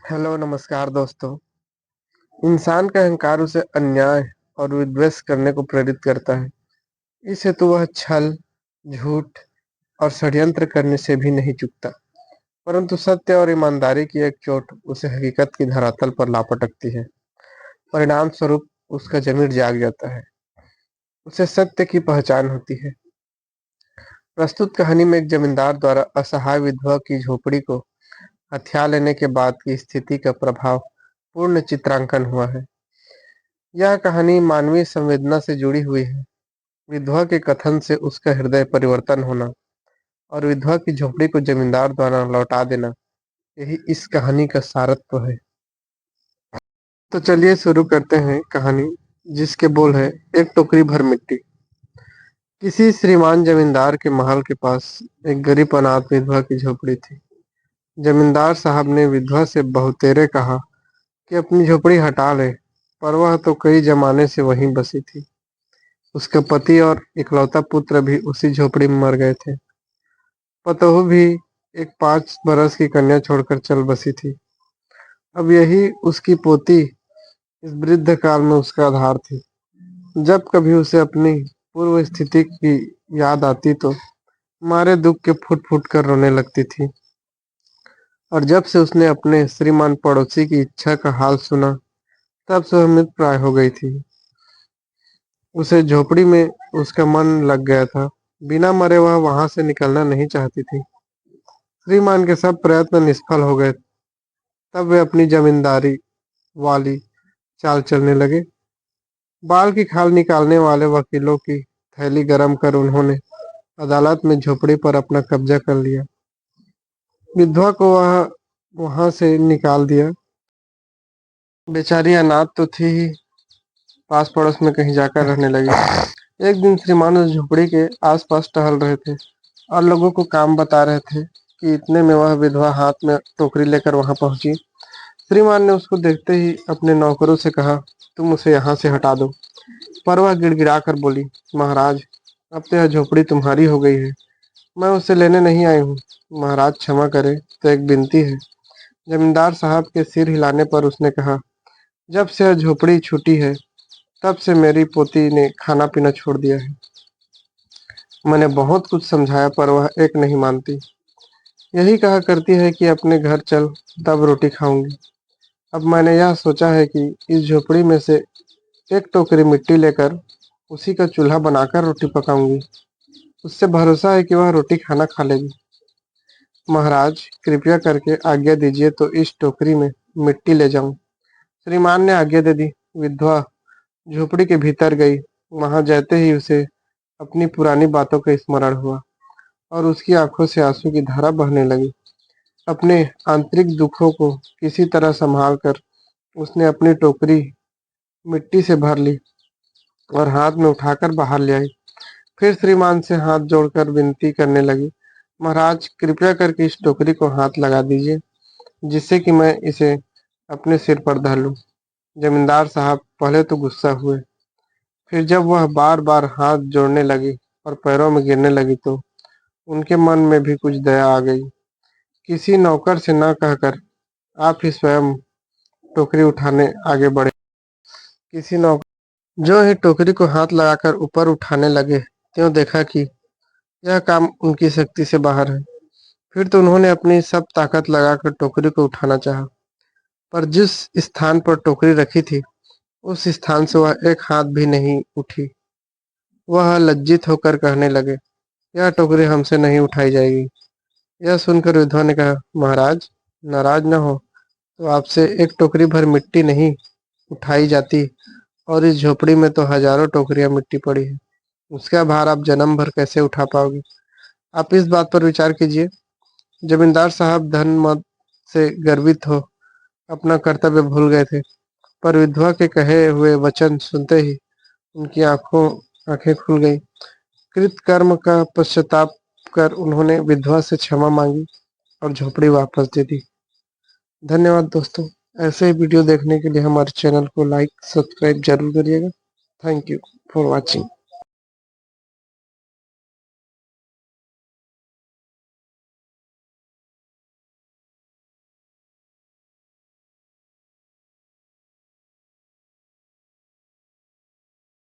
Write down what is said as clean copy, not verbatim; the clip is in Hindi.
हेलो नमस्कार दोस्तों। इंसान का अहंकार उसे अन्याय और विद्वेष करने को प्रेरित करता है। इस हेतु वह छल, झूठ और षड्यंत्र करने से भी नहीं चूकता। परंतु सत्य और ईमानदारी की एक चोट उसे हकीकत की धरातल पर ला पटकती है। परिणाम स्वरूप उसका ज़मीर जाग जाता है। उसे सत्य की पहचान होती है। प्रस्तुत कहानी में एक जमींदार द्वारा असहाय विधवा की झोपड़ी को हथिया लेने के बाद की स्थिति का प्रभाव पूर्ण चित्रांकन हुआ है। यह कहानी मानवीय संवेदना से जुड़ी हुई है। विधवा के कथन से उसका हृदय परिवर्तन होना और विधवा की झोपड़ी को जमींदार द्वारा लौटा देना, यही इस कहानी का सारत्व है। तो चलिए शुरू करते हैं कहानी, जिसके बोल है एक टोकरी भर मिट्टी। किसी श्रीमान जमींदार के महल के पास एक गरीब अनाथ विधवा की झोपड़ी थी। जमींदार साहब ने विधवा से बहुतेरे कहा कि अपनी झोपड़ी हटा ले, पर वह तो कई जमाने से वहीं बसी थी। उसका पति और इकलौता पुत्र भी उसी झोपड़ी में मर गए थे। पतोहू भी एक 5 बरस की कन्या छोड़कर चल बसी थी। अब यही उसकी पोती इस वृद्ध काल में उसका आधार थी। जब कभी उसे अपनी पूर्व स्थिति की याद आती तो मारे दुख के फुट फुट कर रोने लगती थी। और जब से उसने अपने श्रीमान पड़ोसी की इच्छा का हाल सुना, तब से वह मृत प्राय हो गई थी। उसे झोपड़ी में उसका मन लग गया था। बिना मरे वह वहां से निकलना नहीं चाहती थी। श्रीमान के सब प्रयत्न निष्फल हो गए। तब वे अपनी जमींदारी वाली चाल चलने लगे। बाल की खाल निकालने वाले वकीलों की थैली गरम कर उन्होंने अदालत में झोपड़ी पर अपना कब्जा कर लिया। विधवा को वह वहां से निकाल दिया। बेचारी अनाथ तो थी ही, पास पड़ोस में कहीं जाकर रहने लगी। एक दिन श्रीमान उस झोपड़ी के आसपास टहल रहे थे और लोगों को काम बता रहे थे कि इतने में वह विधवा हाथ में टोकरी लेकर वहां पहुंची। श्रीमान ने उसको देखते ही अपने नौकरों से कहा, तुम उसे यहाँ से हटा दो। पर वह गिड़गिड़ा कर बोली, महाराज, अब तो यह झोपड़ी तुम्हारी हो गई है, मैं उसे लेने नहीं आई हूँ। महाराज क्षमा करे, तो एक विनती है। जमींदार साहब के सिर हिलाने पर उसने कहा, जब से यह झोपड़ी छूटी है, तब से मेरी पोती ने खाना पीना छोड़ दिया है। मैंने बहुत कुछ समझाया पर वह एक नहीं मानती। यही कहा करती है कि अपने घर चल, तब रोटी खाऊंगी। अब मैंने यह सोचा है कि इस झोपड़ी में से एक टोकरी मिट्टी लेकर उसी का चूल्हा बनाकर रोटी पकाऊंगी। उससे भरोसा है कि वह रोटी खाना खा लेगी। महाराज, कृपया करके आज्ञा दीजिए तो इस टोकरी में मिट्टी ले जाऊं। श्रीमान ने आज्ञा दे दी। विधवा झोपड़ी के भीतर गई। वहां जाते ही उसे अपनी पुरानी बातों का स्मरण हुआ और उसकी आंखों से आंसू की धारा बहने लगी। अपने आंतरिक दुखों को किसी तरह संभाल कर उसने अपनी टोकरी मिट्टी से भर ली और हाथ में उठाकर बाहर ले आई। फिर श्रीमान से हाथ जोड़कर विनती करने लगी, महाराज, कृपया करके इस टोकरी को हाथ लगा दीजिए, जिससे कि मैं इसे अपने सिर पर धर लूं। जमींदार साहब पहले तो गुस्सा हुए, फिर जब वह बार बार हाथ जोड़ने लगी और पैरों में गिरने लगी तो उनके मन में भी कुछ दया आ गई। किसी नौकर से न कहकर आप ही स्वयं टोकरी उठाने आगे बढ़े। किसी नौकर जो ही टोकरी को हाथ लगाकर ऊपर उठाने लगे, त्यों देखा कि यह काम उनकी शक्ति से बाहर है। फिर तो उन्होंने अपनी सब ताकत लगाकर टोकरी को उठाना चाहा, पर जिस स्थान पर टोकरी रखी थी, उस स्थान से वह एक हाथ भी नहीं उठी। वह लज्जित होकर कहने लगे, यह टोकरी हमसे नहीं उठाई जाएगी। यह सुनकर विधवा ने कहा, महाराज, नाराज न हो, तो आपसे एक टोकरी भर मिट्टी नहीं उठाई जाती, और इस झोपड़ी में तो हजारों टोकरियां मिट्टी पड़ी है। उसका भार आप जन्म भर कैसे उठा पाओगे? आप इस बात पर विचार कीजिए। जमींदार साहब धन मद से गर्वित हो अपना कर्तव्य भूल गए थे, पर विधवा के कहे हुए वचन सुनते ही उनकी आंखें खुल गई। कृत कर्म का पश्चाताप कर उन्होंने विधवा से क्षमा मांगी और झोपड़ी वापस दे दी। धन्यवाद दोस्तों। ऐसे ही वीडियो देखने के लिए हमारे चैनल को लाइक सब्सक्राइब जरूर करिएगा। Thank you for watching.